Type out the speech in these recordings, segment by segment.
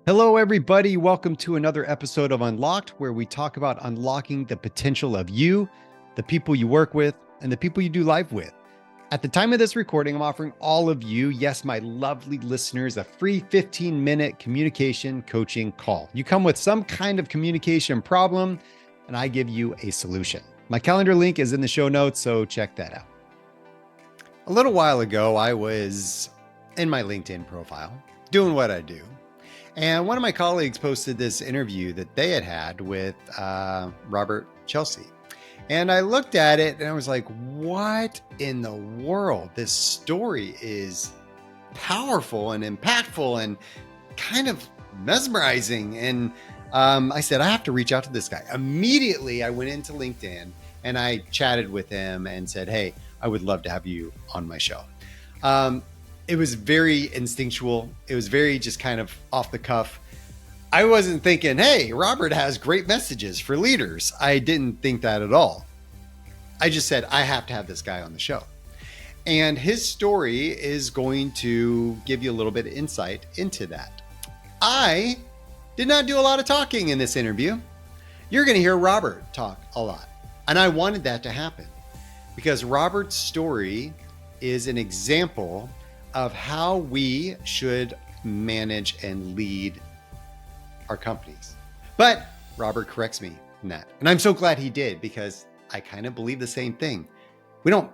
Hello, everybody. Welcome to another episode of Unlocked, where we talk about unlocking the potential of you, the people you work with, and the people you do life with. At the time of this recording, I'm offering all of you, yes, my lovely listeners, a free 15-minute communication coaching call. You come with some kind of communication problem, and I give you a solution. My calendar link is in the show notes, so check that out. A little while ago, I was in my LinkedIn profile doing what I do. And one of my colleagues posted this interview that they had with Robert Chelsea. And I looked at it and I was like, what in the world? This story is powerful and impactful and kind of mesmerizing. And I said, I have to reach out to this guy. Immediately, I went into LinkedIn and I chatted with him and said, hey, I would love to have you on my show. It was very instinctual. It was very just kind of off the cuff. I wasn't thinking, hey, Robert has great messages for leaders. I didn't think that at all. I just said, I have to have this guy on the show. And his story is going to give you a little bit of insight into that. I did not do a lot of talking in this interview. You're going to hear Robert talk a lot. And I wanted that to happen because Robert's story is an example of how we should manage and lead our companies. But Robert corrects me in that. And I'm so glad he did because I kind of believe the same thing. We don't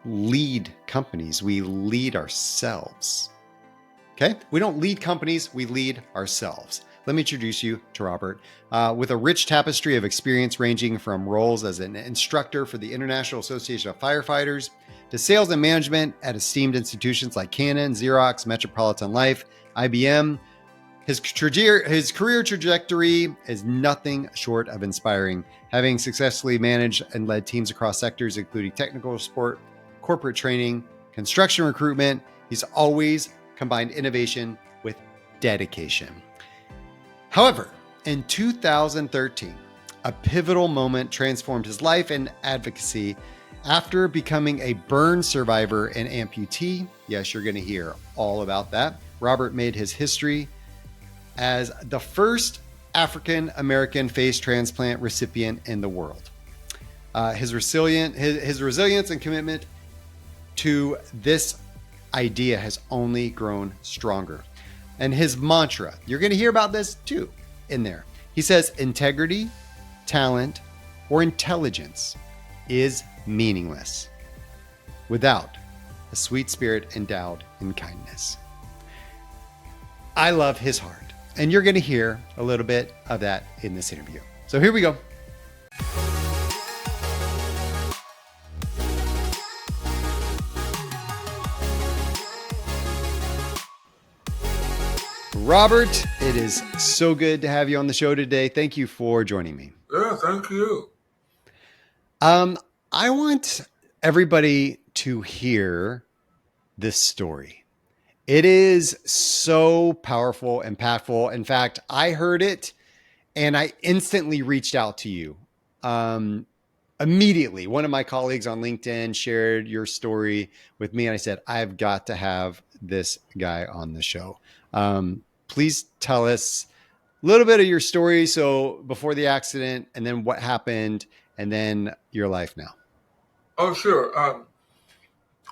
lead companies, we lead ourselves. Okay? We don't lead companies, we lead ourselves. Let me introduce you to Robert. With a rich tapestry of experience ranging from roles as an instructor for the International Association of Firefighters to sales and management at esteemed institutions like Canon, Xerox, Metropolitan Life, IBM, his career trajectory is nothing short of inspiring. Having successfully managed and led teams across sectors, including technical support, corporate training, construction recruitment, he's always combined innovation with dedication. However, in 2013, a pivotal moment transformed his life and advocacy. After becoming a burn survivor and amputee, yes, you're going to hear all about that, Robert made his history as the first African-American face transplant recipient in the world. His resilience and commitment to this idea has only grown stronger. And his mantra, you're going to hear about this too in there. He says, integrity, talent, or intelligence is meaningless without a sweet spirit endowed in kindness. I love his heart, and you're going to hear a little bit of that in this interview. So here we go. Robert, it is so good to have you on the show today. Thank you for joining me. Yeah, thank you. I want everybody to hear this story. It is so powerful, impactful. In fact, I heard it and I instantly reached out to you. Immediately, one of my colleagues on LinkedIn shared your story with me, and I said, I've got to have this guy on the show. Please tell us a little bit of your story. So before the accident, and then what happened, and then your life now. Oh, sure.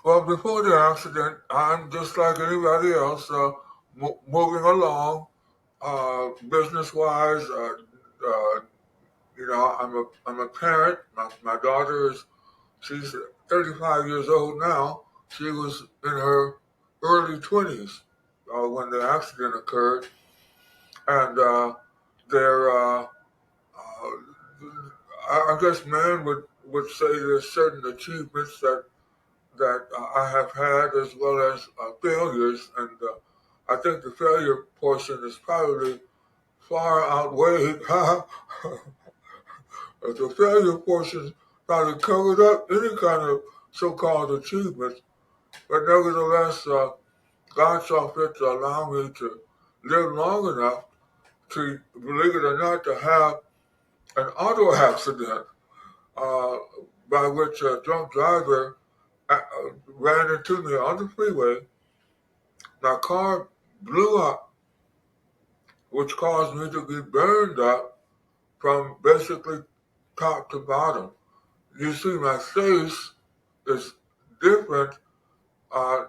Well, before the accident, I'm just like anybody else, moving along, business-wise. I'm a parent. My daughter she's 35 years old now. She was in her early 20s when the accident occurred, and I guess man would say there's certain achievements that I have had as well as failures, and I think the failure portion is probably far outweighed. The failure portion probably covered up any kind of so-called achievements, but nevertheless, God saw fit to allow me to live long enough to, believe it or not, to have an auto accident by which a drunk driver ran into me on the freeway. My car blew up which caused me to be burned up from basically top to bottom. You see, my face is different.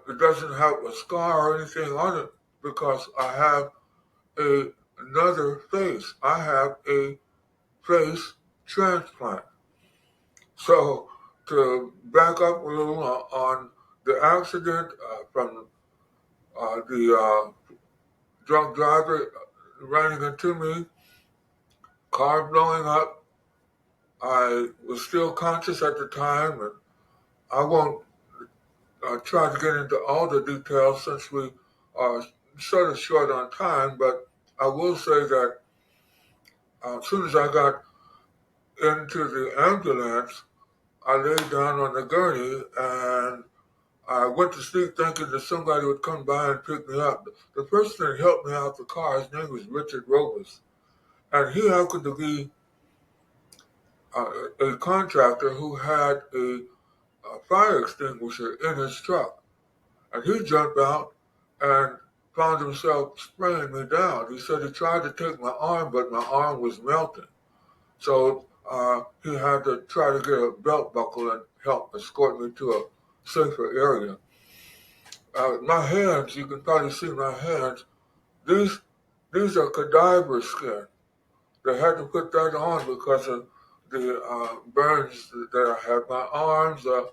It doesn't have a scar or anything on it because I have another face. I have a face transplant. So to back up a little on the accident from the drunk driver running into me, car blowing up. I was still conscious at the time, and I won't try to get into all the details since we are sort of short on time, but I will say that as soon as I got into the ambulance, I laid down on the gurney and I went to sleep thinking that somebody would come by and pick me up. The person that helped me out the car, his name was Richard Robus, and he happened to be a contractor who had a fire extinguisher in his truck. And he jumped out and found himself spraying me down. He said he tried to take my arm, but my arm was melting. So he had to try to get a belt buckle and help escort me to a safer area. My hands, you can probably see my hands, these are cadaver skin. They had to put that on because of the burns that I had. My arms, I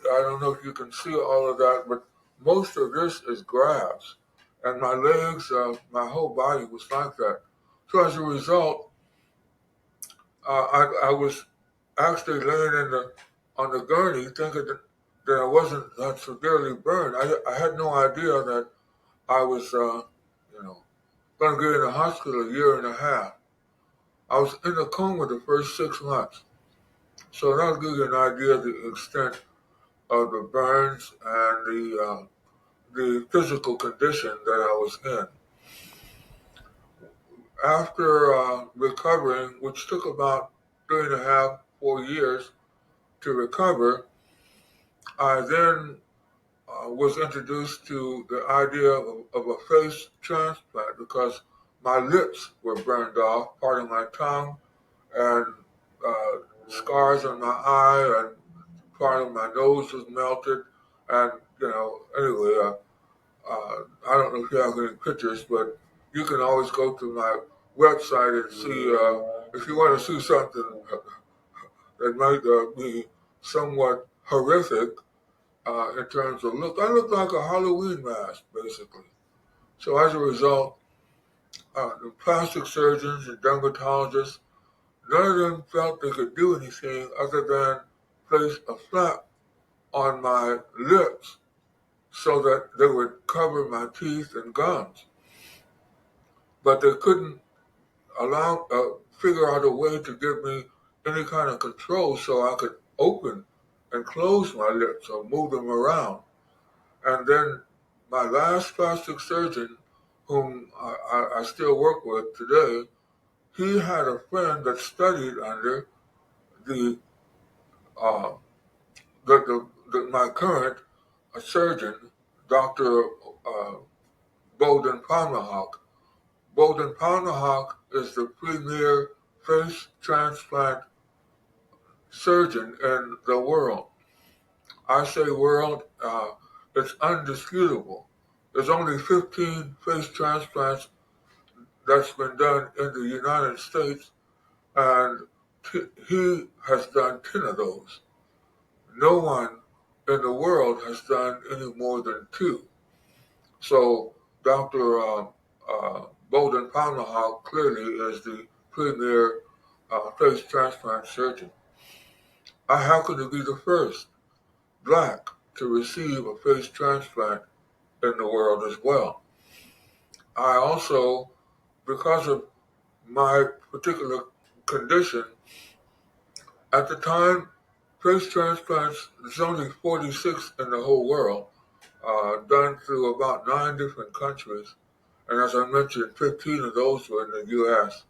don't know if you can see all of that, but most of this is grafts. And my legs, my whole body was like that. So as a result, I was actually laying on the gurney thinking that I wasn't that severely burned. I had no idea that I was, going to get in the hospital a year and a half. I was in a coma the first 6 months. So that'll give you an idea of the extent of the burns and the physical condition that I was in. After recovering, which took about 3.5, 4 years to recover, I then was introduced to the idea of a face transplant because my lips were burned off, part of my tongue, and scars on my eye, and part of my nose was melted. And, anyway, I don't know if you have any pictures, but you can always go to my website and see if you want to see something that might be somewhat horrific in terms of look. I look like a Halloween mask, basically. So as a result, the plastic surgeons and dermatologists, none of them felt they could do anything other than place a flap on my lips so that they would cover my teeth and gums. But they couldn't figure out a way to give me any kind of control so I could open and close my lips or move them around. And then my last plastic surgeon, whom I still work with today, he had a friend that studied under uh, my current surgeon, Dr. Bolden Palmerhawk. Bolden Palmerhawk is the premier face transplant surgeon in the world. I say world, it's undisputable. There's only 15 face transplants that's been done in the United States, and he has done 10 of those. No one in the world has done any more than 2. So Dr. Bolden Palmerhawk clearly is the premier face transplant surgeon. I happen to be the first Black to receive a face transplant in the world as well. I also, because of my particular condition, at the time, face transplants, there's only 46 in the whole world, done through about 9 different countries. And as I mentioned, 15 of those were in the U.S.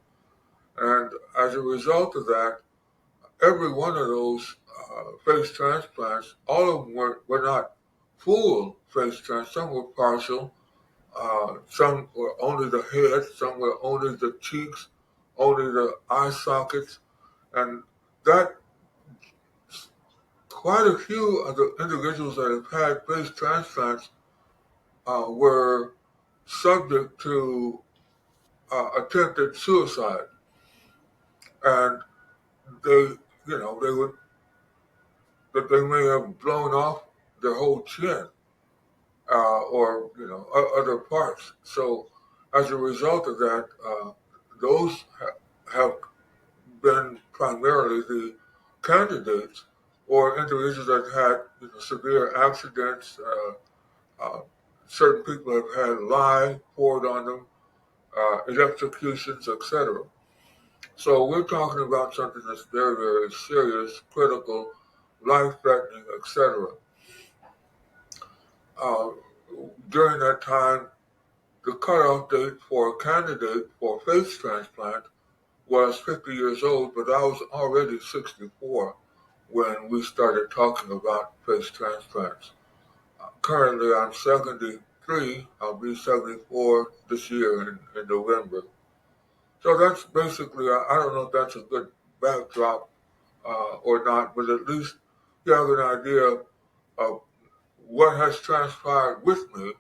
And as a result of that, every one of those face transplants, all of them were not full face transplants. Some were partial, Some were only the head, some were only the cheeks, only the eye sockets, and that quite a few of the individuals that have had face transplants were subject to attempted suicide, and they, they would that they may have blown off their whole chin or other parts. So, as a result of that, those have been primarily the candidates or individuals that had severe accidents. Uh, Certain people have had lye poured on them, electrocutions, etc. So we're talking about something that's very, very serious, critical, life-threatening, etc. Uh, During that time, the cutoff date for a candidate for face transplant was 50 years old, but I was already 64 when we started talking about face transplants. Currently, I'm 73. I'll be 74 this year in November. So that's basically, I don't know if that's a good backdrop or not, but at least you have an idea of what has transpired with me.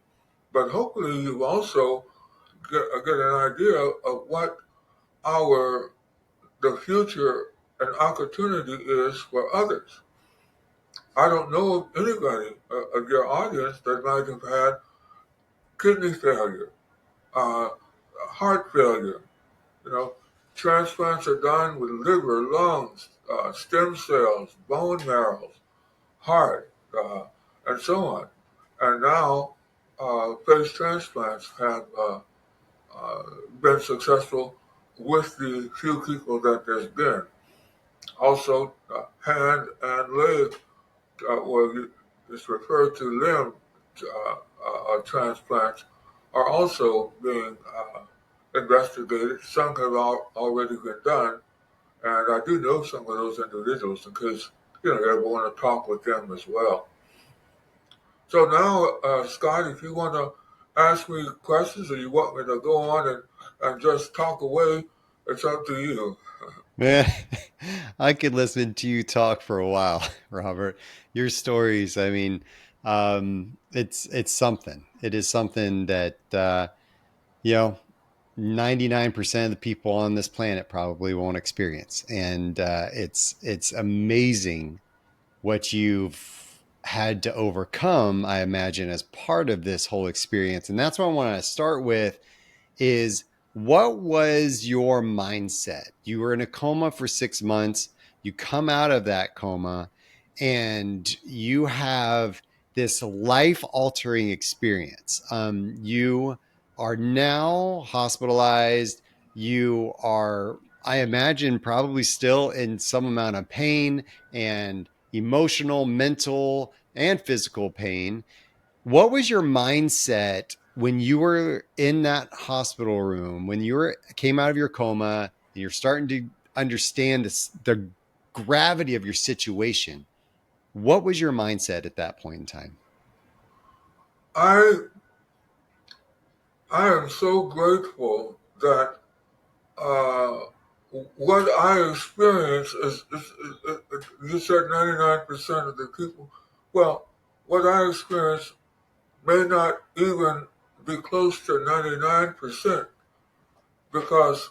But hopefully you also get an idea of what our the future and opportunity is for others. I don't know of anybody of your audience that might have had kidney failure, uh, heart failure. You know, transplants are done with liver, lungs, stem cells, bone marrow, heart, and so on. And now, face transplants have uh, been successful with the few people that there's been. Also, hand and leg, or it's referred to limb transplants, are also being investigated. Some have already been done, and I do know some of those individuals in case you ever want to talk with them as well. So now, Scott, if you want to ask me questions or you want me to go on and just talk away, it's up to you. Man, I could listen to you talk for a while, Robert. Your stories, I mean, it's something. It is something that you know 99% of the people on this planet probably won't experience, and it's amazing what you've had to overcome. I imagine as part of this whole experience, and that's what I want to start with is what was your mindset? You were in a coma for 6 months. You come out of that coma and you have this life altering experience. You are now hospitalized. You are, I imagine, probably still in some amount of pain and emotional, mental, and physical pain. What was your mindset when you were in that hospital room, when you came out of your coma and you're starting to understand the gravity of your situation? What was your mindset at that point in time? I I am so grateful that uh, what I experience is you said 99% of the people. Well, what I experience may not even be close to 99% because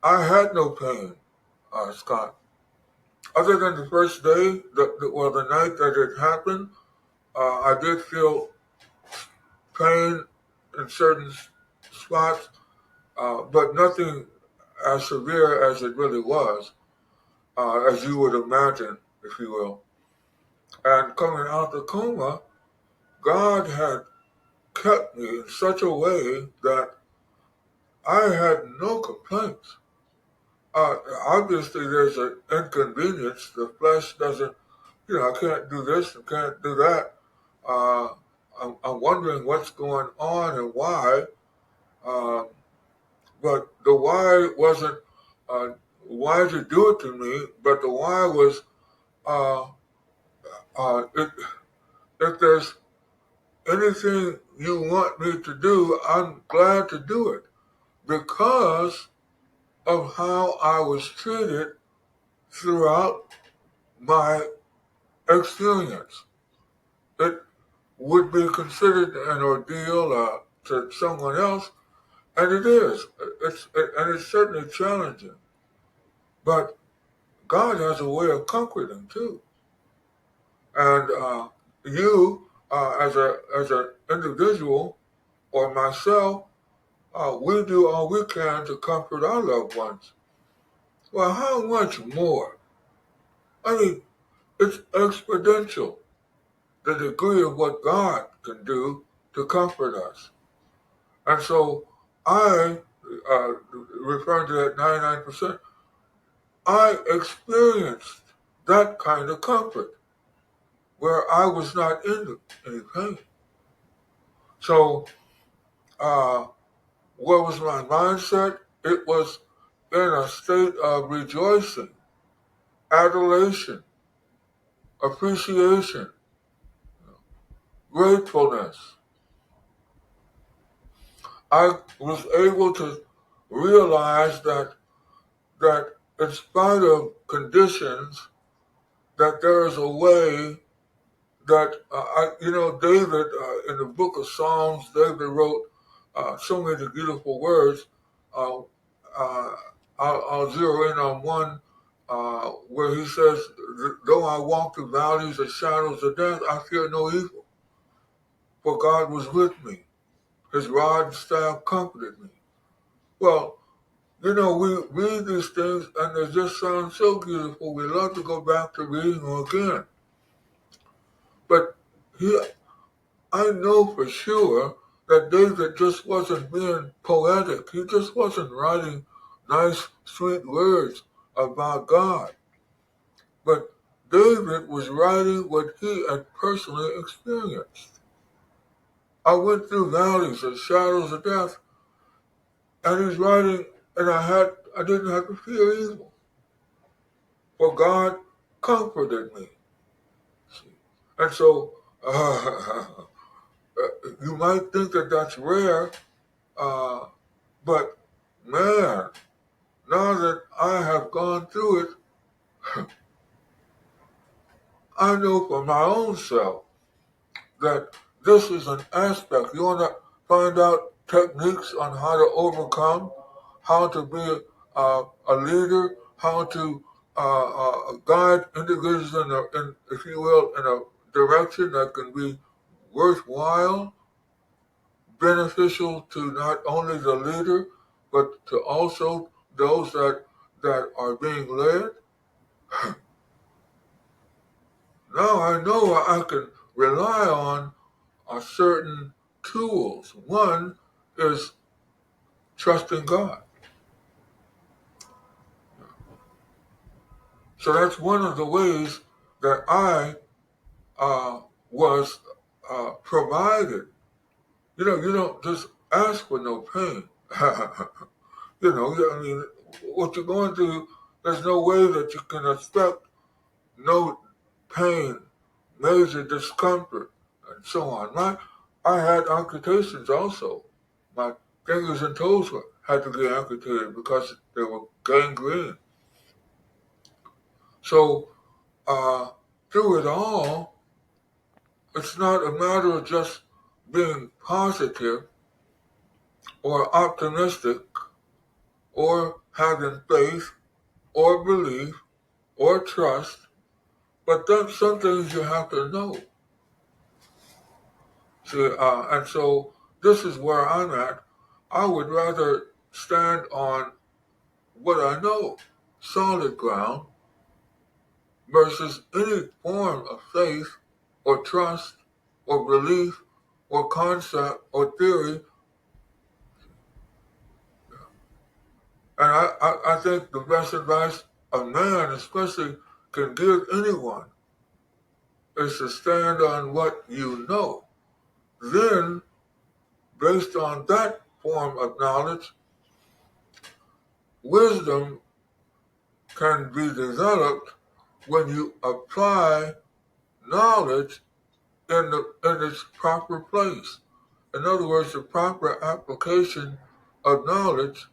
I had no pain, Scott. Other than the first day, the night that it happened, I did feel pain in certain spots, but nothing as severe as it really was, as you would imagine, if you will. And coming out of the coma, God had kept me in such a way that I had no complaints. Obviously, there's an inconvenience. The flesh doesn't, I can't do this and can't do that. Uh, I'm wondering what's going on and why. Um, but the why wasn't, uh, why did you do it to me? But the why was, uh, if there's anything you want me to do, I'm glad to do it because of how I was treated throughout my experience. It would be considered an ordeal to someone else, and it is. And it's certainly challenging. But God has a way of comforting too. And you, as an individual, or myself, we do all we can to comfort our loved ones. Well, how much more? I mean, it's exponential, the degree of what God can do to comfort us. And so I, referring to that 99%, I experienced that kind of comfort where I was not in any pain. So what was my mindset? It was in a state of rejoicing, adoration, appreciation, gratefulness. I was able to realize that in spite of conditions, that there is a way that David in the book of Psalms, David wrote so many beautiful words. Uh, uh, I'll zero in on one where he says, "Though I walk through valleys and shadows of death, I fear no evil, for God was with me. His rod and staff comforted me." Well, we read these things and they just sound so beautiful. We love to go back to reading them again. But I know for sure that David just wasn't being poetic. He just wasn't writing nice, sweet words about God. But David was writing what he had personally experienced. I went through valleys and shadows of death, and he's writing, and I didn't have to fear evil, for God comforted me. And so you might think that that's rare, but man, now that I have gone through it, I know for my own self that this is an aspect. You want to find out techniques on how to overcome, how to be a leader, how to guide individuals if you will, in a direction that can be worthwhile, beneficial to not only the leader, but to also those that are being led. Now I know I can rely on certain tools. One is trusting God. So that's one of the ways that I was provided. You don't just ask for no pain. I mean, what you're going through, there's no way that you can expect no pain, major discomfort, and so on. I had amputations also. My fingers and toes had to be amputated because they were gangrene. So through it all, it's not a matter of just being positive or optimistic or having faith or belief or trust, but that's some things you have to know. See, and so this is where I'm at. I would rather stand on what I know, solid ground, versus any form of faith or trust or belief or concept or theory. And I think the best advice a man especially can give anyone is to stand on what you know. Then, based on that form of knowledge, wisdom can be developed when you apply knowledge in its proper place. In other words, the proper application of knowledge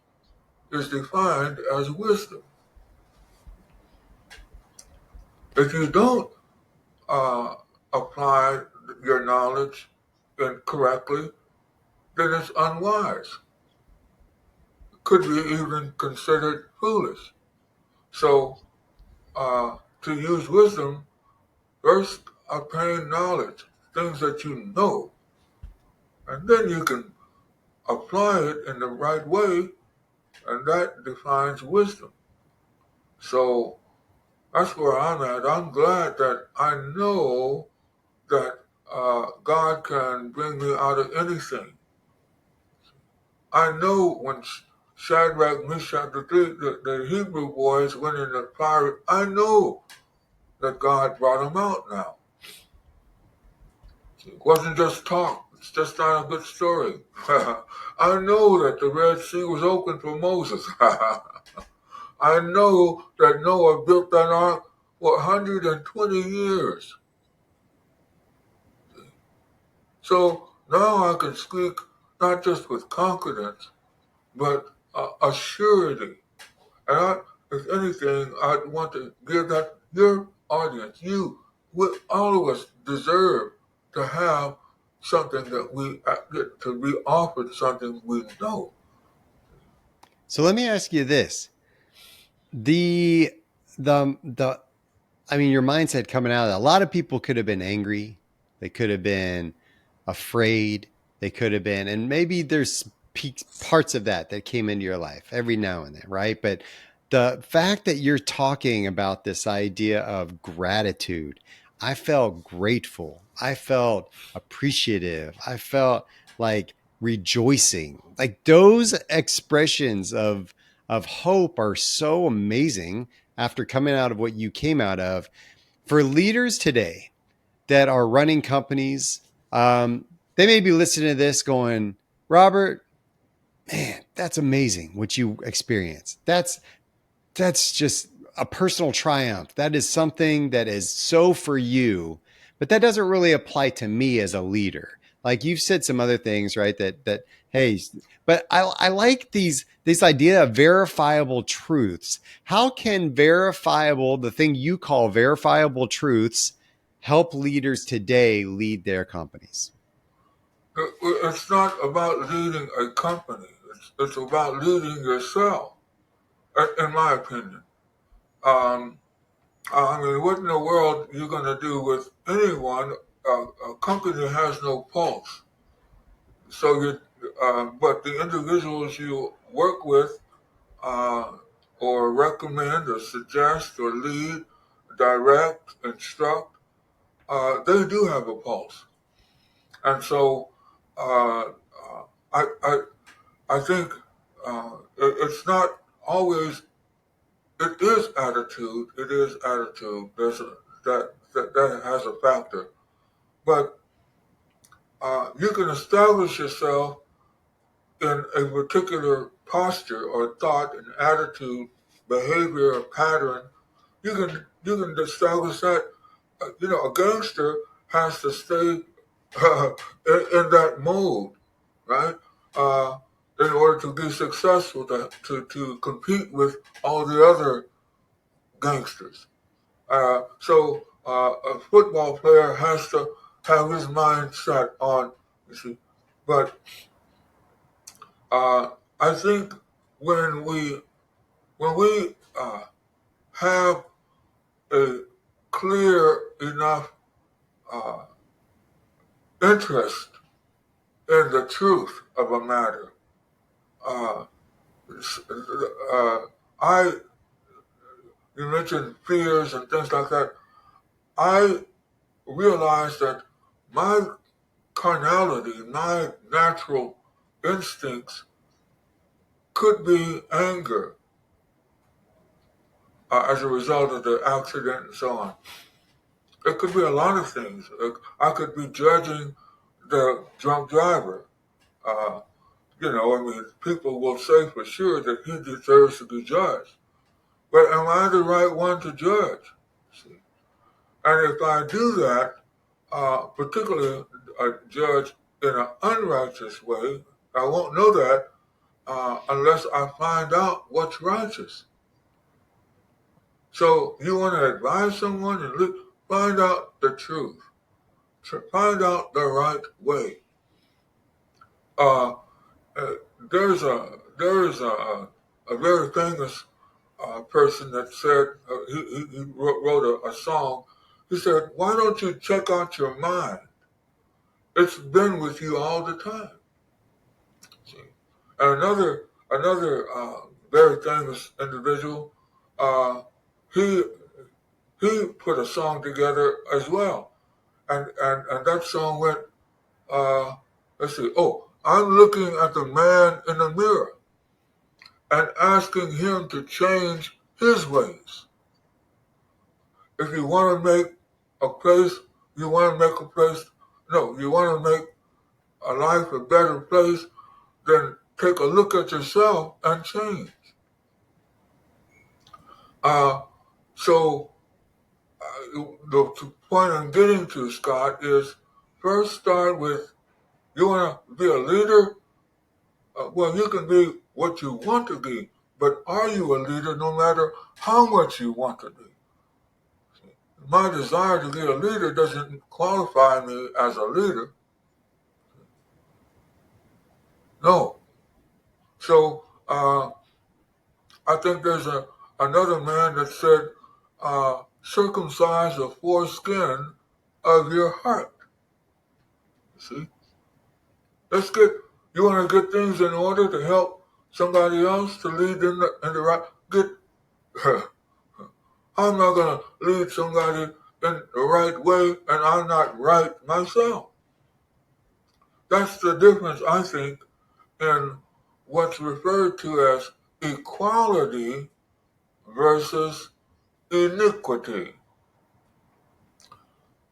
is defined as wisdom. If you don't uh, apply your knowledge incorrectly, then it's unwise. Could be even considered foolish. So, to use wisdom, first obtain knowledge, things that you know, and then you can apply it in the right way, and that defines wisdom. So, that's where I'm at. I'm glad that I know that God can bring me out of anything. I know when Shadrach, Meshach, the Hebrew boys went in the fire, I know that God brought them out now. It wasn't just talk. It's just not a good story. I know that the Red Sea was open for Moses. I know that Noah built that ark for 120 years. So now I can speak not just with confidence, but a surety. And if anything, I'd want to give that your audience, all of us deserve to have something that we get to be offered something we know. So let me ask you this: the I mean, your mindset coming out of that, a lot of people could have been angry, they could have been afraid, they could have been, and maybe there's parts of that came into your life every now and then, right? But the fact that you're talking about this idea of gratitude, I felt grateful, I felt appreciative, I felt like rejoicing. Like those expressions of hope are so amazing after coming out of what you came out of. For leaders today that are running companies, they may be listening to this going, Robert, man, that's amazing what you experienced. That's just a personal triumph. That is something that is so for you, but that doesn't really apply to me as a leader. Like you've said some other things, right? That hey, but I like this idea of verifiable truths. How can verifiable, the thing you call verifiable truths, help leaders today lead their companies? It's not about leading a company. It's about leading yourself, in my opinion. Um, I mean, what in the world are you going to do with anyone? A company has no pulse. So but the individuals you work with, uh, or recommend, or suggest, or lead, direct, instruct, they do have a pulse. And so, uh, I, I, I think it's not always. It is attitude. It is attitude. That has a factor. But you can establish yourself in a particular posture or thought and attitude, behavior or pattern. You can establish that. A gangster has to stay in that mode, right? Uh, in order to be successful, to compete with all the other gangsters. So a football player has to have his mind set on, you see. But I think when we have a clear enough uh, interest in the truth of a matter, uh, uh, I you mentioned fears and things like that. I realized that my carnality, my natural instincts could be anger as a result of the accident and so on. It could be a lot of things. I could be judging the drunk driver. Uh, I mean, people will say for sure that he deserves to be judged. But am I the right one to judge? See? And if I do that, particularly judge in an unrighteous way. I won't know that unless I find out what's righteous. So you want to advise someone and find out the truth. Find out the right way. There's a very famous person that said he wrote a song. He said, "Why don't you check out your mind? It's been with you all the time." See? And another very famous individual, he put a song together as well, and that song went, let's see, oh, I'm looking at the man in the mirror and asking him to change his ways. If you want to make a place, you want to make a life a better place, then take a look at yourself and change. So the point I'm getting to, Scott, is first start with, you want to be a leader? Well, you can be what you want to be, but are you a leader no matter how much you want to be? My desire to be a leader doesn't qualify me as a leader. No. So I think there's another man that said, circumcise the foreskin of your heart. See? You want to get things in order to help somebody else to lead in the right, I'm not going to lead somebody in the right way and I'm not right myself. That's the difference, I think, in what's referred to as equality versus iniquity.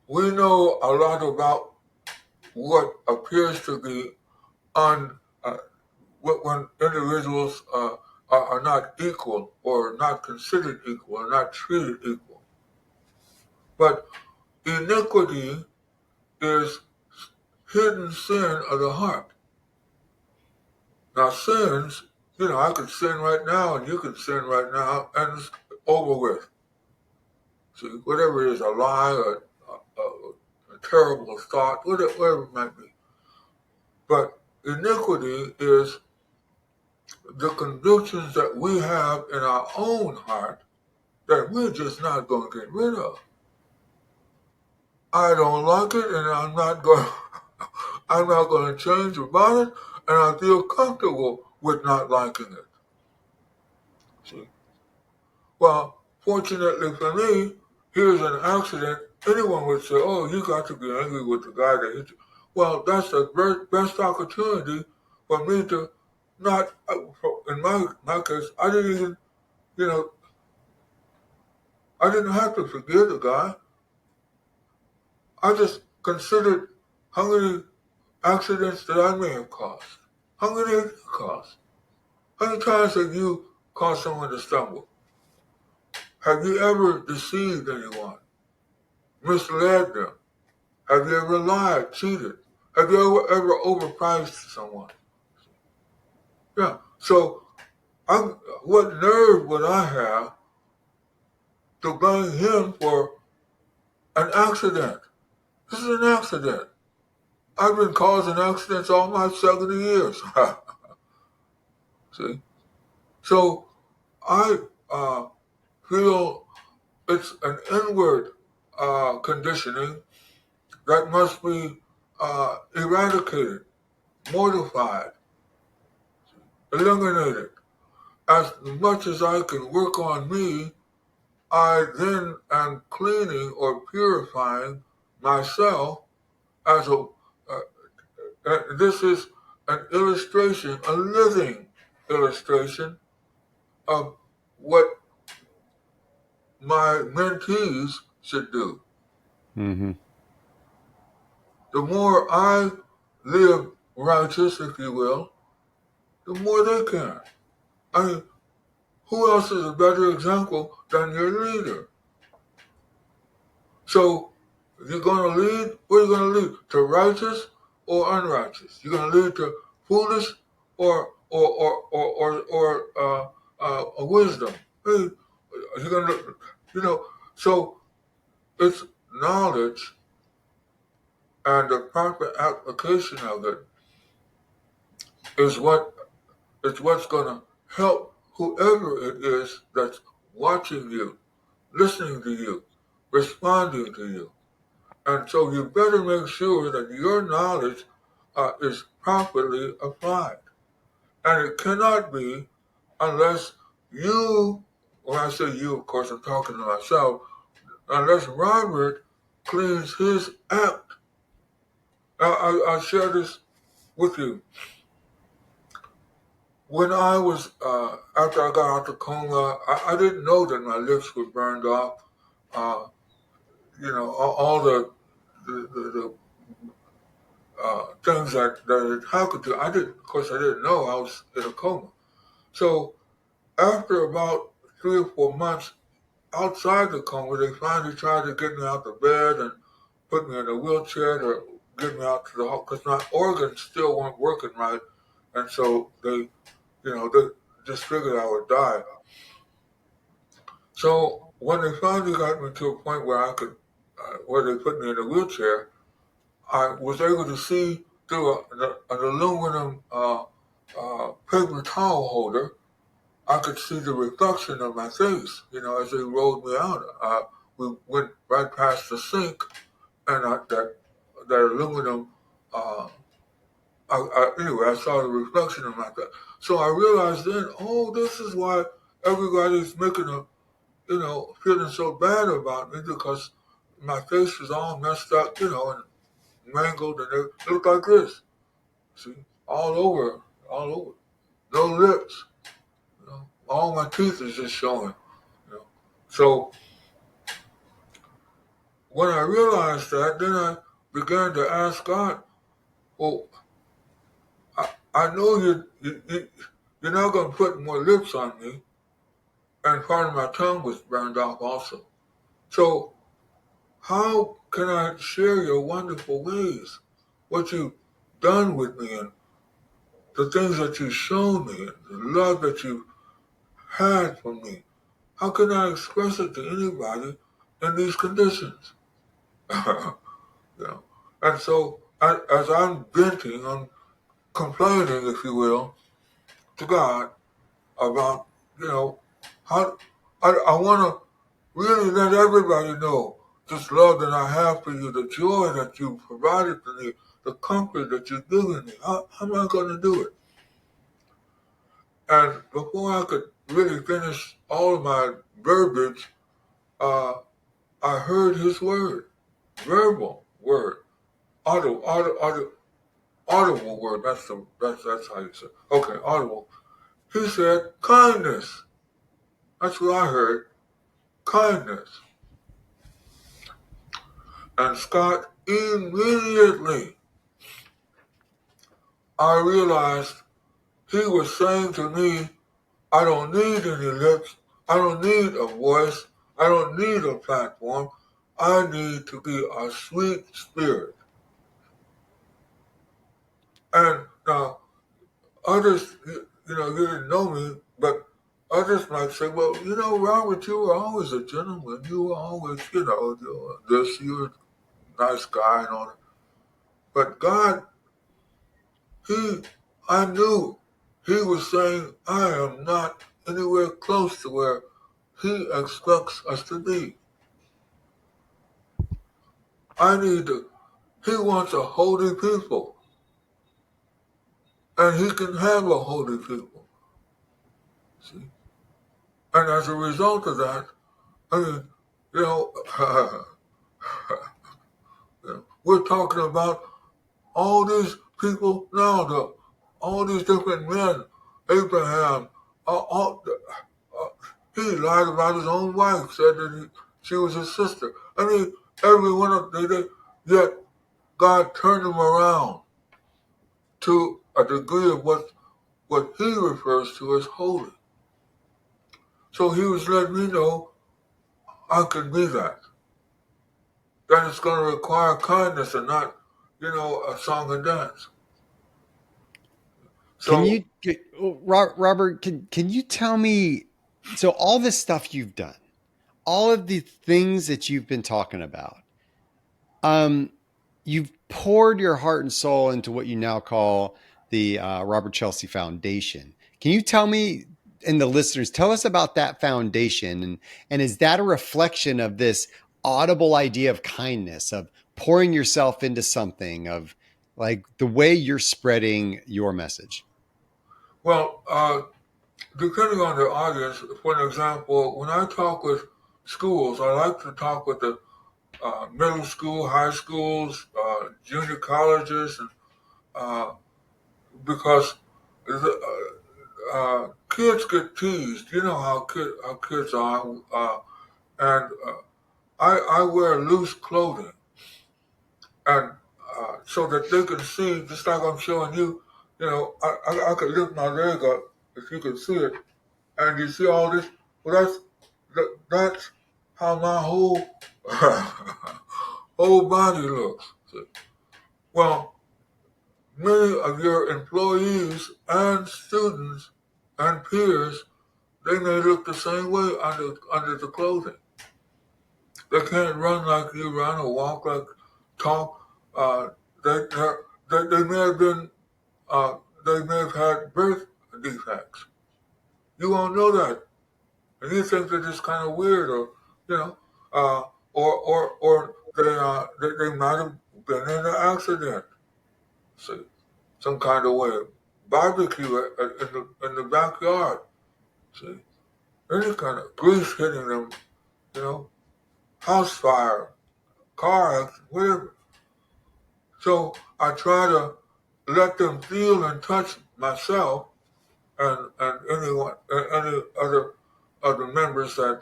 We know a lot about what appears to be when individuals are not equal or not considered equal or not treated equal. But iniquity is hidden sin of the heart. Now sins, I could sin right now and you could sin right now and it's over with. See, whatever it is, a lie, a terrible thought, whatever it might be. But iniquity is the convictions that we have in our own heart that we're just not going to get rid of. I don't like it, and I'm not going to change about it, and I feel comfortable with not liking it. See? Well, fortunately for me, here's an accident. Anyone would say, "Oh, you got to be angry with the guy that hit you." Well, that's the best opportunity for me to not. In my case, I didn't even, I didn't have to forgive the guy. I just considered how many accidents that I may have caused. How many have you caused? How many times have you caused someone to stumble? Have you ever deceived anyone? Misled them? Have you ever lied, cheated? Have you ever overpriced someone? Yeah. So, what nerve would I have to blame him for an accident? This is an accident. I've been causing accidents all my 70 years. See? So, I feel it's an inward conditioning that must be eradicated, mortified, eliminated. As much as I can work on me, I then am cleaning or purifying myself as this is an illustration, a living illustration of what my mentees should do. Mm-hmm. The more I live righteous, if you will, the more they can. I mean, who else is a better example than your leader? So You're going to lead, where are you going to lead? To righteous or unrighteous? You're going to lead to foolish or wisdom? You're going to, so it's knowledge and the proper application of it is what's going to help whoever it is that's watching you, listening to you, responding to you. And so you better make sure that your knowledge is properly applied. And it cannot be unless you, when I say you, of course, I'm talking to myself, unless Robert cleans his act. I'll share this with you. When I was, after I got out the coma, I didn't know that my lips were burned off. All the things that it happened to. Of course, I didn't know I was in a coma. So after about 3 or 4 months outside the coma, they finally tried to get me out the bed and put me in a wheelchair to get me out to the hospital because my organs still weren't working right, and so they just figured I would die. So when they finally got me to a point where I could, where they put me in a wheelchair, I was able to see through an aluminum paper towel holder. I could see the reflection of my face, as they rolled me out. We went right past the sink, and that aluminum. Anyway, I saw the reflection of my face. So I realized then, this is why everybody's making feeling so bad about me because my face was all messed up, and mangled, and it looked like this. See, all over, no lips. All my teeth is just showing. So when I realized that, then I began to ask God, well, I know you're not going to put more lips on me, and part of my tongue was burned off also. So how can I share your wonderful ways, what you've done with me, and the things that you've shown me, and the love that you've had for me? How can I express it to anybody in these conditions? And so as I'm venting, I'm complaining, if you will, to God about, how I want to really let everybody know this love that I have for you, the joy that you provided for me, the comfort that you've given me. How am I going to do it? And before I could really finish all of my verbiage, I heard his word, verbal word, audible word. That's how you say it. Okay, audible. He said kindness. That's what I heard. Kindness. And Skot, immediately I realized he was saying to me, I don't need any lips. I don't need a voice. I don't need a platform. I need to be a sweet spirit. And now, others, you didn't know me, but others might say, well, Robert, you were always a gentleman. You were always, this, you're a nice guy and all that. But God, I knew he was saying, I am not anywhere close to where he expects us to be. He wants a holy people. And he can have a holy people. See? And as a result of that, we're talking about all these people now, all these different men, Abraham, he lied about his own wife, said that she was his sister. Every one of them, yet God turned them around to a degree of what he refers to as holy. So he was letting me know I could be that. then it's going to require kindness and not, a song and dance. Can So, you, Robert, can you tell me, so all this stuff you've done, all of the things that you've been talking about, um, you've poured your heart and soul into what you now call the Robert Chelsea Foundation. Can you tell me and the listeners, tell us about that foundation, and is that a reflection of this audible idea of kindness, of pouring yourself into something, of like the way you're spreading your message? well, depending on the audience, for example, when I talk with schools, I like to talk with the middle school, high schools, junior colleges, and because kids get teased. You know how kids are, and I wear loose clothing, and so that they can see, just like I'm showing you. I could lift my leg up if you could see it, and you see all this. Well, that's how my whole whole body looks. Well, many of your employees and students and peers, they may look the same way under the clothing. They can't run like you run or walk like talk. They, they may have been they may have had birth defects. You won't know that, and you think they're just kind of weird, or you know, or they might have been in an accident, see, some kind of way, barbecue in the backyard, see, any kind of grease hitting them, you know, house fire, car accident, whatever. So I try to let them feel and touch myself and anyone, any other members that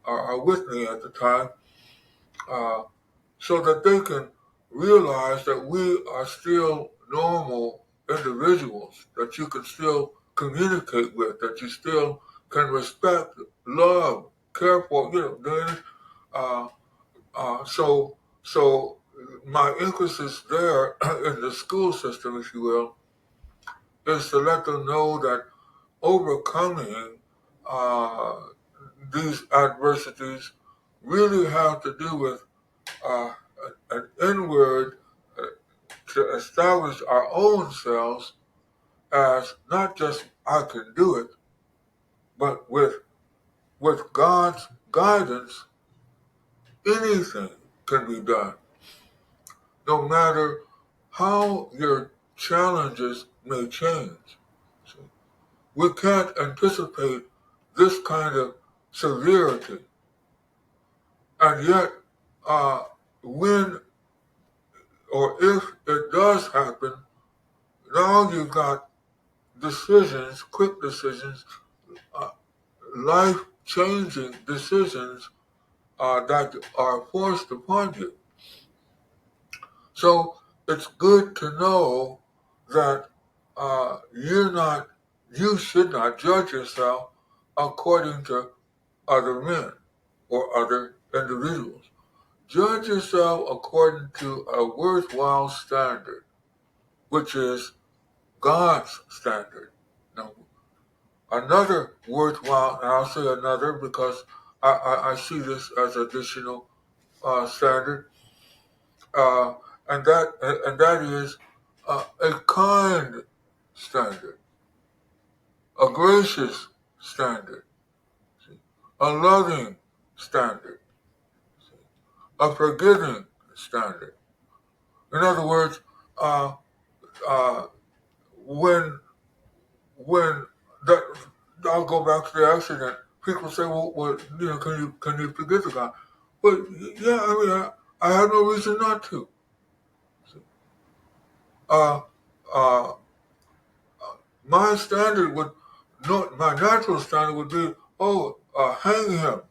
are with me at the time, uh, so that they can realize that we are still normal individuals, that you can still communicate with, that you still can respect, love, care for, then, uh, so my emphasis there in the school system, if you will, is to let them know that overcoming uh, these adversities really have to do with uh, an inward to establish our own selves as not just I can do it, but with God's guidance, anything can be done, no matter how your challenges may change. So we can't anticipate this kind of severity, and yet, when or if it does happen, now you've got decisions, quick decisions, uh, life-changing decisions that are forced upon you. So it's good to know that you should not judge yourself according to other men or other individuals. Judge yourself according to a worthwhile standard, which is God's standard. Now, another worthwhile, and I'll say another because I see this as additional standard, uh, and that is a kind standard, a gracious standard, a loving standard, a forgiving standard. In other words, uh, uh, when when that I'll go back to the accident. People say, well, can you forgive the guy? But yeah, I mean, I have no reason not to. Uh, uh, my standard would, no, my natural standard would be, hang him,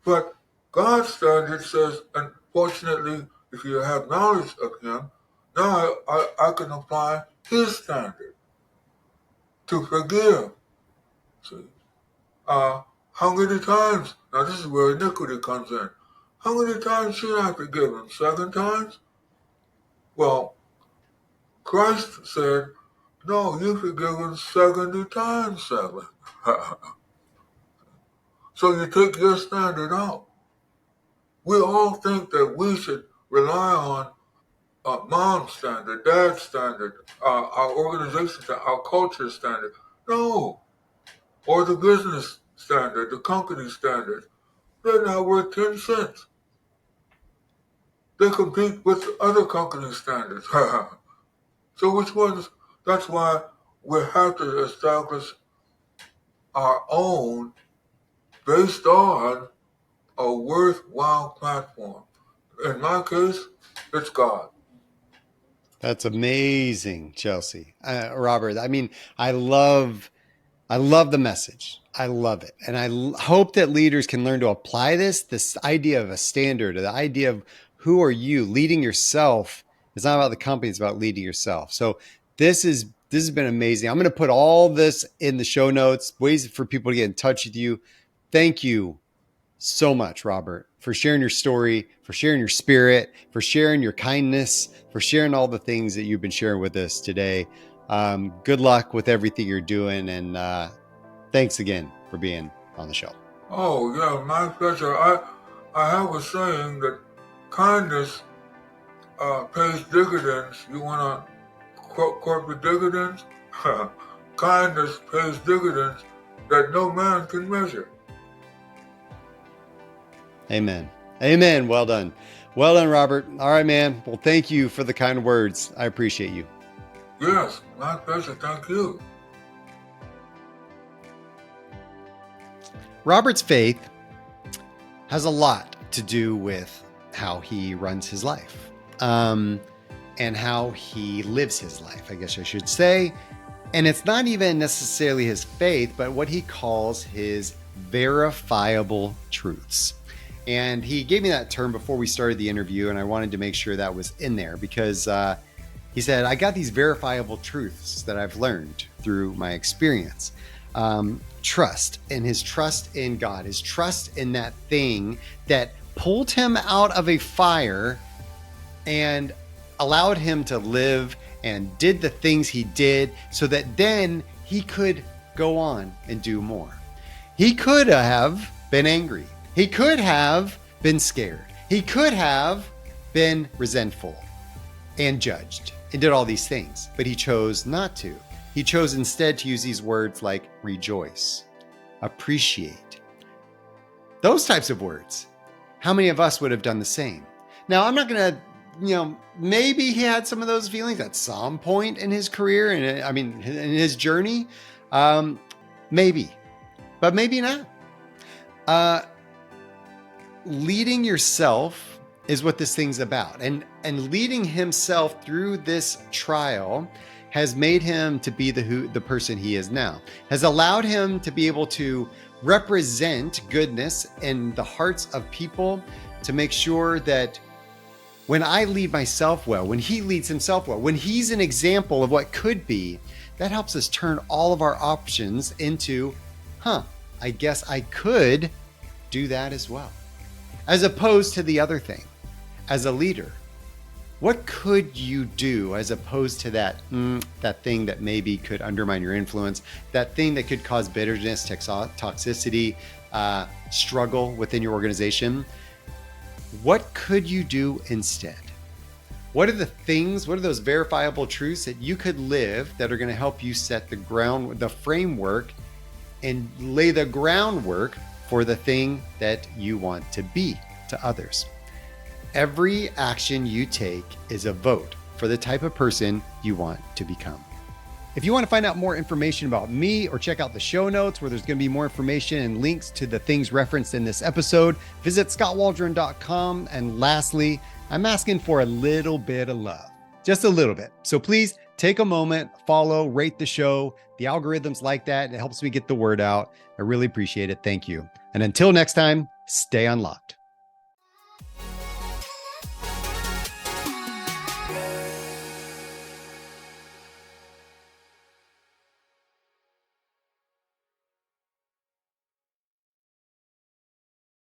But God's standard says, unfortunately, if you have knowledge of Him, now I can apply His standard to forgive. See? How many times? Now this is where iniquity comes in. How many times should I forgive him? 7 times? Well, Christ said, no, you forgive him 70 times 7. So you take your standard out. We all think that we should rely on mom's standard, dad's standard, our organization standard, our culture standard. No. Or the business standard, the company standard. They're now worth 10 cents. They compete with other company standards. So which ones? That's why we have to establish our own based on a worthwhile platform. In my case, it's God. That's amazing, Chelsea. Robert, I mean, I love the message. I love it. And I hope that leaders can learn to apply this idea of a standard, the idea of who are you leading yourself. It's not about the company. It's about leading yourself. So this has been amazing. I'm going to put all this in the show notes, ways for people to get in touch with you. Thank you so much, Robert, for sharing your story, for sharing your spirit, for sharing your kindness, for sharing all the things that you've been sharing with us today. Good luck with everything you're doing. And thanks again for being on the show. Oh, yeah, my pleasure. I have a saying that kindness pays dividends. You want to corporate dividends? Kindness pays dividends that no man can measure. Amen. Amen. Well done. Well done, Robert. All right, man. Well, thank you for the kind words. I appreciate you. Yes, my pleasure. Thank you. Robert's faith has a lot to do with how he runs his life, and how he lives his life, I guess I should say. And it's not even necessarily his faith, but what he calls his verifiable truths. And he gave me that term before we started the interview, and I wanted to make sure that was in there because he said, I got these verifiable truths that I've learned through my experience. Trust, and his trust in God, his trust in that thing that pulled him out of a fire and allowed him to live and did the things he did so that then he could go on and do more. He could have been angry. He could have been scared. He could have been resentful and judged and did all these things, but he chose not to. He chose instead to use these words like rejoice, appreciate, those types of words. How many of us would have done the same? Now, I'm not going to, maybe he had some of those feelings at some point in his career and in his journey. Maybe, but maybe not. Leading yourself is what this thing's about. And leading himself through this trial has made him to be the person he is now, has allowed him to be able to represent goodness in the hearts of people, to make sure that when I lead myself well, when he leads himself well, when he's an example of what could be, that helps us turn all of our options into, I guess I could do that as well. As opposed to the other thing, as a leader, what could you do as opposed to that thing that maybe could undermine your influence, that thing that could cause bitterness, toxicity, struggle within your organization? What could you do instead? What are the things, what are those verifiable truths that you could live that are going to help you set the framework and lay the groundwork for the thing that you want to be to others? Every action you take is a vote for the type of person you want to become. If you want to find out more information about me or check out the show notes where there's going to be more information and links to the things referenced in this episode, visit skotwaldron.com. And lastly, I'm asking for a little bit of love, just a little bit. So please take a moment, follow, rate the show. The algorithms like that, and it helps me get the word out. I really appreciate it. Thank you. And until next time, stay unlocked.